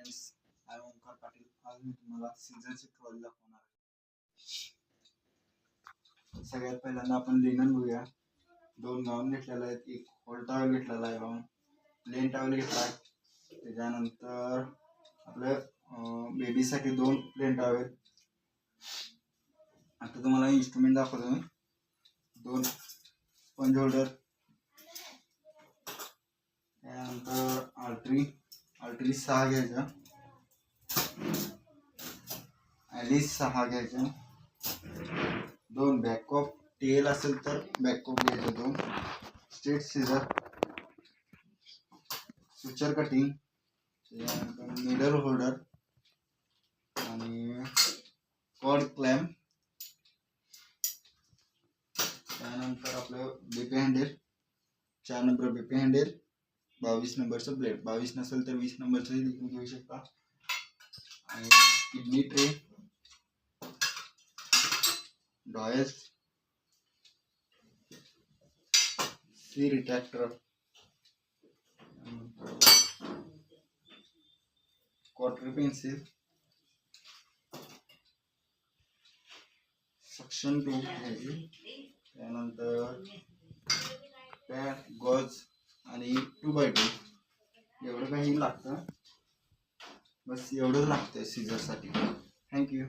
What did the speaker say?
Friends, I am Omkar Patil. आज मी तुम्हाला सीझरची ट्रॉली दाखवणार आहे. सगळ्यात पहिल्यांदा आपण लिनन बघूया. 2 गाऊन घेतलेला आहेत, एक होल टॉवेल घेतलेला आहे, गाऊन प्लेन टॉवेल घेतला आहे. त्याच्यानंतर आपल्या बेबीसाठी 2 प्लेन टॉवेल. आता तुम्हाला इन्स्ट्रुमेंट दाखवतो मी. 2 स्पंज होल्डर, त्यानंतर आल्ट्री 6 घ्यायचा, ॲलिस 6 घ्यायचा, 2 बॅकअप टेल असेल तर बॅकअप घ्यायचं, 2 स्ट्रेट सीझर, सुचर कटिंग, त्यानंतर मिडल होल्डर आणि कॉर्ड क्लॅम्प, त्यानंतर आपलं BP handle, 4 number BP handle, 22 नंबरचं ब्लेड, 22 नसेल तर 20 नंबरचं देखील घेऊ शकता, आणि किडनी ट्रे, डॉयल्स, C retractor, quarter pencil, suction tool घ्यायची, त्यानंतर पॅड, गॉज आणि 2x2. एवढं काही लागतं, बस एवढंच लागतं सीझरसाठी. थँक्यू.